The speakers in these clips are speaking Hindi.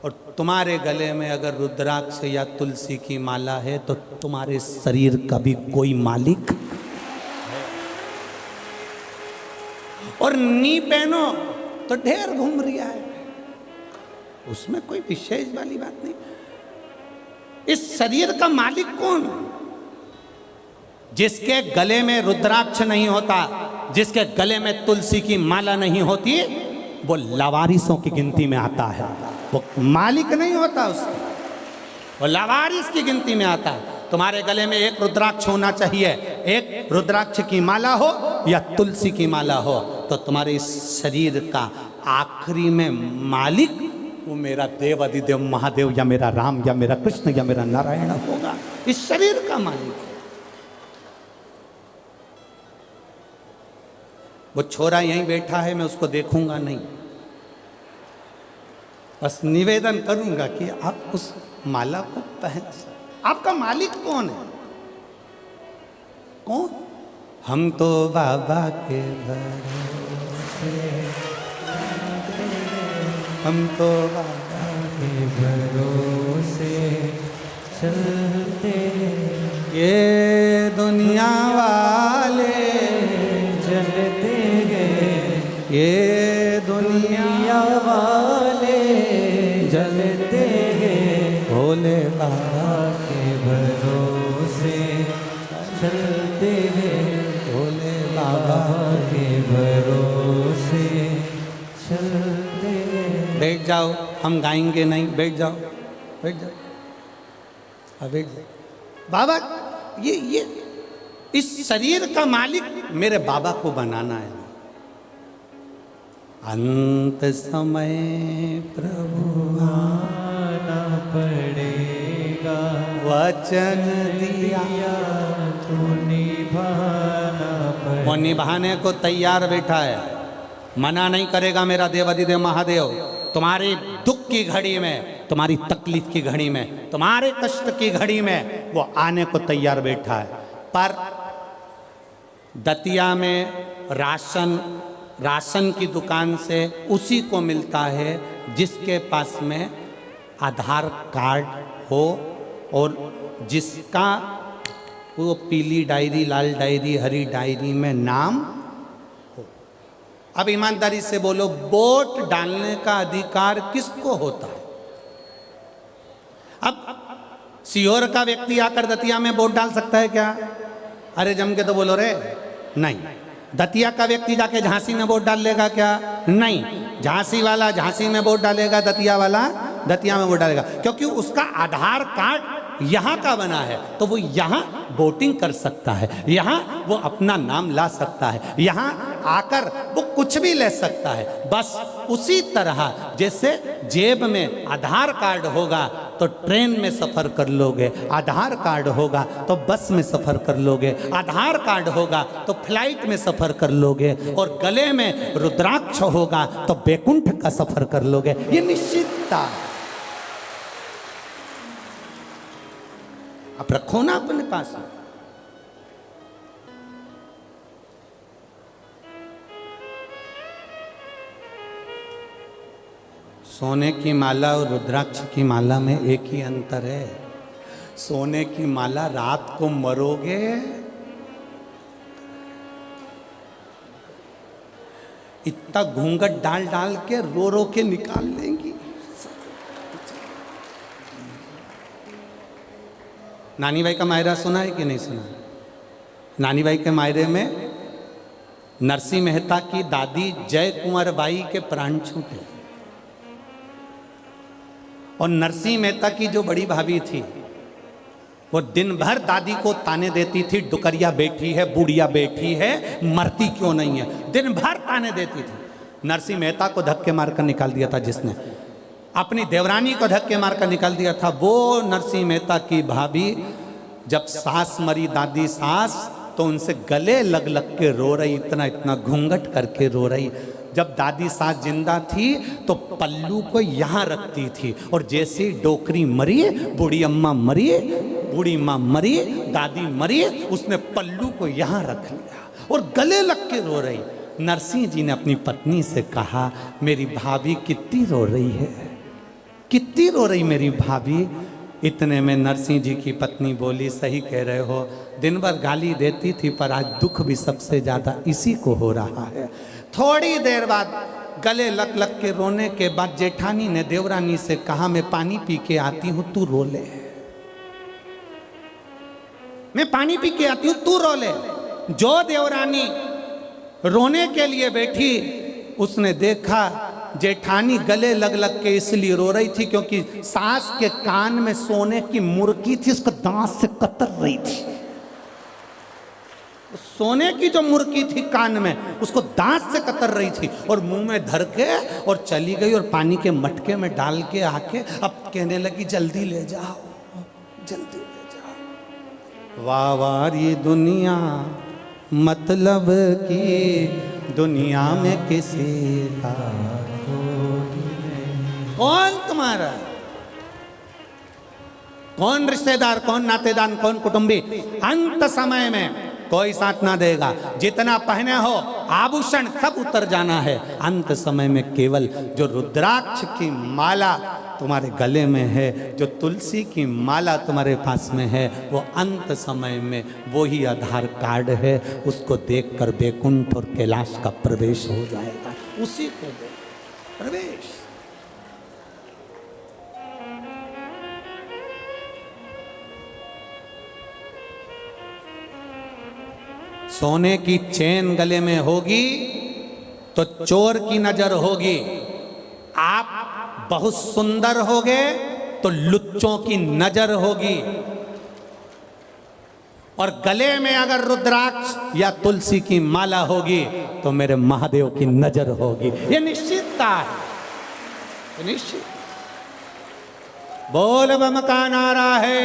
और तुम्हारे गले में अगर रुद्राक्ष या तुलसी की माला है तो तुम्हारे शरीर का भी कोई मालिक और नी पहनो तो ढेर घूम रिया है, उसमें कोई विशेष वाली बात नहीं। इस शरीर का मालिक कौन? जिसके गले में रुद्राक्ष नहीं होता, जिसके गले में तुलसी की माला नहीं होती, वो लावारिसों की गिनती में आता है। वो मालिक नहीं होता उसका, वो लावारिस की गिनती में आता है। तुम्हारे गले में एक रुद्राक्ष होना चाहिए, एक रुद्राक्ष की माला हो या तुलसी की माला हो, तो तुम्हारे इस शरीर का आखिरी में मालिक वो मेरा देव अधिदेव महादेव या मेरा राम या मेरा कृष्ण या मेरा नारायण होगा। इस शरीर का मालिक। वो छोरा यहीं बैठा है, मैं उसको देखूंगा नहीं, बस निवेदन करूंगा कि आप उस माला को पहन। आपका मालिक कौन है? कौन? हम तो बाबा के भरोसे, हम तो बाबा के भरोसे चलते, ये दुनिया वाले जलते गए, ये दुनिया वाले जलते गए, भोले बाबा के भरोसे चलते गए, भोले बाबा के भरोसे चलते गए। बैठ जाओ, हम गाएंगे नहीं, बैठ जाओ, बैठ जाओ, अब बैठ जाओ। बाबा ये इस शरीर का मालिक मेरे बाबा को बनाना है। अंत समय प्रभु आना पड़ेगा, वचन दिया तो निभाना पड़ेगा। वो निभाने को तैयार बैठा है, मना नहीं करेगा मेरा देव अधिदेव महादेव। तुम्हारी दुख की घड़ी में, तुम्हारी तकलीफ की घड़ी में, तुम्हारे कष्ट की घड़ी में वो आने को तैयार बैठा है। पर दतिया में राशन की दुकान से उसी को मिलता है जिसके पास में आधार कार्ड हो और जिसका वो पीली डायरी, लाल डायरी, हरी डायरी में नाम हो। अब ईमानदारी से बोलो, वोट डालने का अधिकार किसको होता है? अब सीहोर का व्यक्ति आकर दतिया में वोट डाल सकता है क्या? अरे जम के तो बोलो रे, नहीं। दतिया का व्यक्ति जाके झांसी में वोट डाल लेगा क्या? नहीं। झांसी वाला झांसी में वोट डालेगा, दतिया वाला दतिया में वोट डालेगा, क्योंकि उसका आधार कार्ड यहाँ का बना है, तो वो यहाँ वोटिंग कर सकता है, यहाँ वो अपना नाम ला सकता है, यहाँ आकर वो कुछ भी ले सकता है। बस उसी तरह जैसे जेब में आधार कार्ड होगा तो ट्रेन में सफ़र कर लोगे, आधार कार्ड होगा तो बस में सफ़र कर लोगे, आधार कार्ड होगा तो फ्लाइट में सफ़र कर लोगे, और गले में रुद्राक्ष होगा तो बैकुंठ का सफ़र कर लोगे। ये निश्चितता। आप रखो ना अपने पास में। सोने की माला और रुद्राक्ष की माला में एक ही अंतर है। सोने की माला रात को मरोगे इतना घूंघट डाल डाल के रो रो के निकाल लेंगी। नानी भाई का मायरा सुना है कि नहीं सुना? नानी भाई के मायरे में नरसिंह मेहता की दादी जय कुंवर बाई के प्राण छूटे, और नरसिंह मेहता की जो बड़ी भाभी थी वो दिन भर दादी को ताने देती थी, डुकरिया बैठी है, बुढ़िया बैठी है, मरती क्यों नहीं है, दिन भर ताने देती थी। नरसिंह मेहता को धक्के मारकर निकाल दिया था जिसने, अपनी देवरानी को धक्के मारकर निकाल दिया था। वो नरसिंह मेहता की भाभी जब सास मरी, दादी सास, तो उनसे गले लग लग के रो रही, इतना इतना घूंघट करके रो रही। जब दादी सास जिंदा थी तो पल्लू को यहाँ रखती थी, और जैसे डोकरी मरी, बूढ़ी अम्मा मरी, बूढ़ी माँ मरी, दादी मरी, उसने पल्लू को यहाँ रख लिया और गले लग के रो रही। नरसिंह जी ने अपनी पत्नी से कहा, मेरी भाभी कितनी रो रही है? कितनी रो रही मेरी भाभी। इतने में नरसिंह जी की पत्नी बोली, सही कह रहे हो, दिन भर गाली देती थी पर आज दुख भी सबसे ज्यादा इसी को हो रहा है। थोड़ी देर बाद गले लग लग के रोने के बाद जेठानी ने देवरानी से कहा, मैं पानी पी के आती हूं, तू रो ले। मैं पानी पी के आती हूं, तू रो ले। जो देवरानी रोने के लिए बैठी, उसने देखा जेठानी गले लग लग के इसलिए रो रही थी क्योंकि सास के कान में सोने की मुर्की थी, उसको दांत से कतर रही थी। सोने की जो मुर्की थी कान में, उसको दांत से कतर रही थी और मुंह में धर के और चली गई और पानी के मटके में डाल के आके अब कहने लगी, जल्दी ले जाओ, जल्दी ले जाओ। वाह वाह ये दुनिया मतलब की दुनिया में किसी का कौन तुम्हारा, कौन रिश्तेदार, कौन नातेदार, कौन कुटुंबी, अंत समय में कोई साथ ना देगा। जितना पहने हो आभूषण सब उतर जाना है। अंत समय में केवल जो रुद्राक्ष की माला तुम्हारे गले में है, जो तुलसी की माला तुम्हारे पास में है, वो अंत समय में वो ही आधार कार्ड है। उसको देखकर बैकुंठ और कैलाश का प्रवेश हो जाएगा। उसी को दे प्रवेश। सोने की चेन गले में होगी तो चोर की नजर होगी। आप बहुत सुंदर होगे तो लुच्चों की नजर होगी। और गले में अगर रुद्राक्ष या तुलसी की माला होगी तो मेरे महादेव की नजर होगी। ये निश्चितता है, निश्चित। बोल बम का नारा है।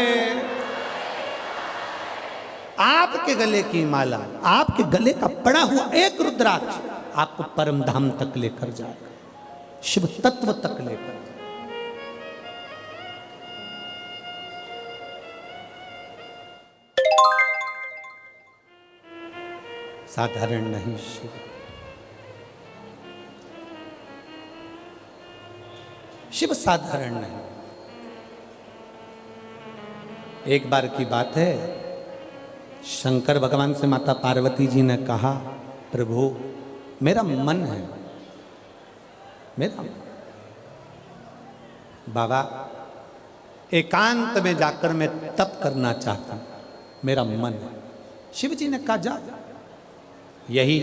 आपके गले की माला, आपके गले का पड़ा हुआ एक रुद्राक्ष आपको परम धाम तक लेकर जाएगा, शिव तत्व तक लेकर जाएगा। साधारण नहीं शिव, शिव साधारण नहीं। एक बार की बात है, शंकर भगवान से माता पार्वती जी ने कहा, प्रभु मेरा मन है, मेरा बाबा एकांत में जाकर मैं तप करना चाहता हूं, मेरा मन है। शिव जी ने कहा जा। यही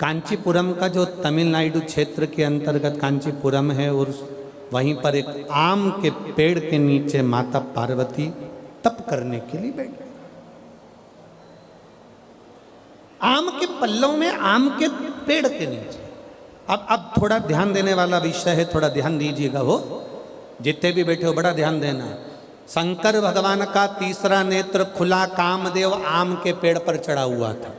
कांचीपुरम का जो तमिलनाडु क्षेत्र के अंतर्गत कांचीपुरम है, और वहीं पर एक आम के पेड़ के नीचे माता पार्वती तप करने के लिए बैठी। आम के पल्लों में, आम के पेड़ के नीचे। अब थोड़ा ध्यान देने वाला विषय है, थोड़ा ध्यान दीजिएगा। वो जितने भी बैठे हो बड़ा ध्यान देना। शंकर भगवान का तीसरा नेत्र खुला, कामदेव आम के पेड़ पर चढ़ा हुआ था।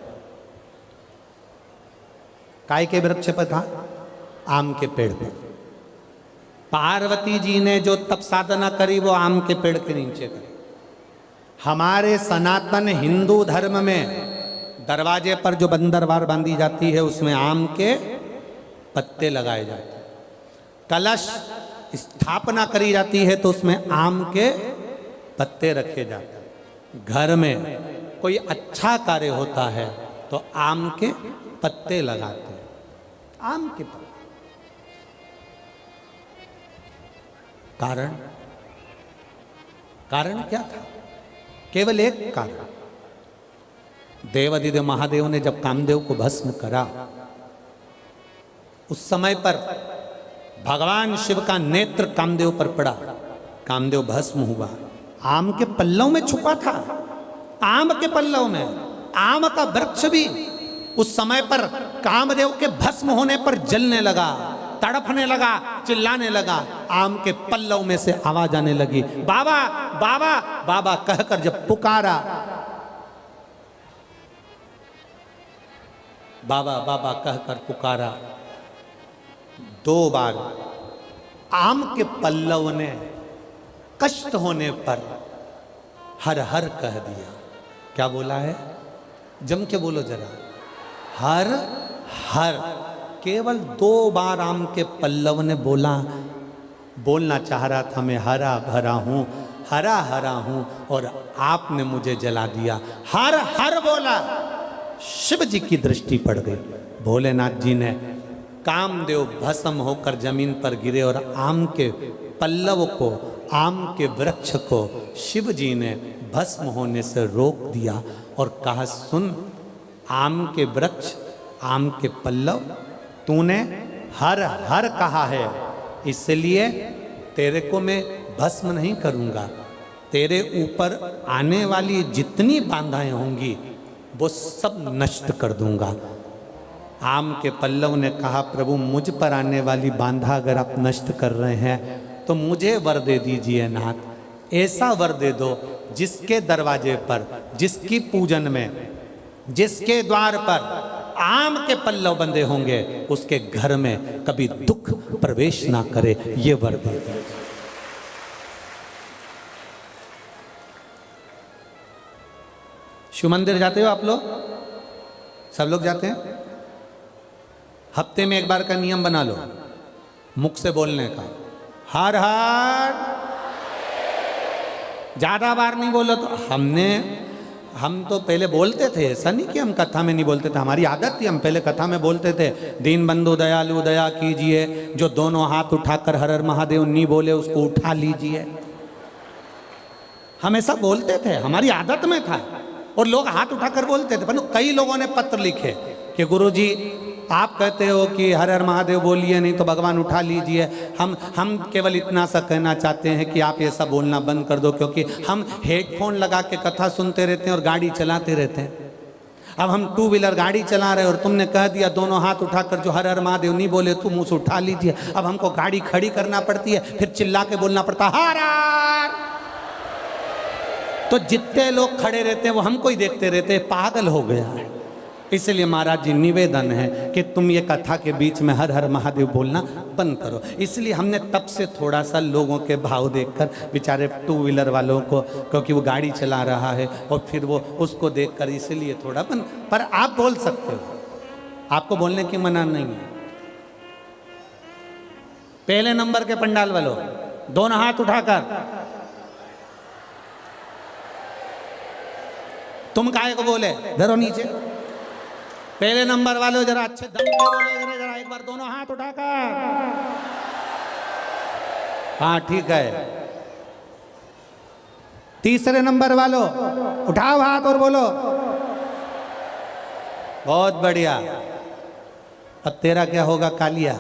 काय के वृक्ष पर था? आम के पेड़ पर। पार्वती जी ने जो तप साधना करी वो आम के पेड़ के नीचे करी। हमारे सनातन हिंदू धर्म में दरवाजे पर जो बंदरवार बांधी जाती है उसमें आम के पत्ते लगाए जाते हैं। कलश स्थापना करी जाती है तो उसमें आम के पत्ते रखे जाते हैं। घर में कोई अच्छा कार्य होता है तो आम के पत्ते लगाते हैं। आम के पत्ते। कारण क्या था? केवल एक कारण। देवाधिदेव महादेव ने जब कामदेव को भस्म करा, उस समय पर भगवान शिव का नेत्र कामदेव पर पड़ा, कामदेव भस्म हुआ। आम के पल्लव में छुपा था, आम के पल्लव में। आम का वृक्ष भी उस समय पर कामदेव के भस्म होने पर जलने लगा, तड़पने लगा, चिल्लाने लगा। आम के पल्लव में से आवाज आने लगी, बाबा बाबा बाबा कहकर जब पुकारा, बाबा बाबा कहकर पुकारा, 2 बार आम के पल्लव ने कष्ट होने पर हर हर कह दिया। क्या बोला है? जम के बोलो जरा। हर हर। केवल 2 बार आम के पल्लव ने बोला, बोलना चाह रहा था मैं हरा भरा हूँ, हरा हरा हूँ, और आपने मुझे जला दिया। हर हर बोला, शिव जी की दृष्टि पड़ गई। भोलेनाथ जी ने कामदेव भस्म होकर जमीन पर गिरे और आम के पल्लव को, आम के वृक्ष को शिव जी ने भस्म होने से रोक दिया और कहा, सुन आम के वृक्ष, आम के पल्लव, तूने हर हर कहा है, इसलिए तेरे को मैं भस्म नहीं करूँगा। तेरे ऊपर आने वाली जितनी बाधाएं होंगी वो सब नष्ट कर दूंगा। आम के पल्लव ने कहा, प्रभु मुझ पर आने वाली बाधा अगर आप नष्ट कर रहे हैं तो मुझे वर दे दीजिए नाथ, ऐसा वर दे दो जिसके दरवाजे पर, जिसकी पूजन में, जिसके द्वार पर आम के पल्लव बंधे होंगे उसके घर में कभी दुख प्रवेश ना करे, ये वर दे दीजिए। शिव मंदिर जाते हो आप लोग? सब लोग जाते हैं? हफ्ते में एक बार का नियम बना लो, मुख से बोलने का, हर हर। ज्यादा बार नहीं बोलो तो हम तो पहले बोलते थे, ऐसा नहीं कि हम कथा में नहीं बोलते थे, हमारी आदत थी, हम पहले कथा में बोलते थे, दीन बंधु दयालु दया कीजिए, जो दोनों हाथ उठाकर हर हर महादेव नहीं बोले उसको उठा लीजिए। हम ऐसा बोलते थे, हमारी आदत में था, और लोग हाथ उठाकर बोलते थे। पर कई लोगों ने पत्र लिखे कि गुरुजी आप कहते हो कि हर हर महादेव बोलिए, नहीं तो भगवान उठा लीजिए। हम केवल इतना सा कहना चाहते हैं कि आप ऐसा बोलना बंद कर दो, क्योंकि हम हेडफोन लगा के कथा सुनते रहते हैं और गाड़ी चलाते रहते हैं। अब हम टू व्हीलर गाड़ी चला रहे हैं और तुमने कह दिया दोनों हाथ उठाकर जो हर हर महादेव नहीं बोले तुम उसे उठा लीजिए। अब हमको गाड़ी खड़ी करना पड़ती है, फिर चिल्ला के बोलना पड़ता हर हर। तो जितने लोग खड़े रहते हैं वो हमको ही देखते रहते हैं, पागल हो गया है। इसलिए महाराज जी निवेदन है कि तुम ये कथा के बीच में हर हर महादेव बोलना बंद करो। इसलिए हमने तब से थोड़ा सा लोगों के भाव देखकर, बेचारे टू व्हीलर वालों को, क्योंकि वो गाड़ी चला रहा है और फिर वो उसको देखकर, इसलिए थोड़ा बंद। पर आप बोल सकते हो, आपको बोलने की मना नहीं है। पहले नंबर के पंडाल वालों दोनों हाथ उठाकर, तुम काहे को बोले, धरो नीचे। पहले नंबर वाले जरा अच्छे दम से बोलो, जरा एक बार दोनों हाथ उठाकर। हाँ ठीक है। तीसरे नंबर वालों उठाओ हाथ और बोलो, बहुत बढ़िया। अब तेरा क्या होगा कालिया?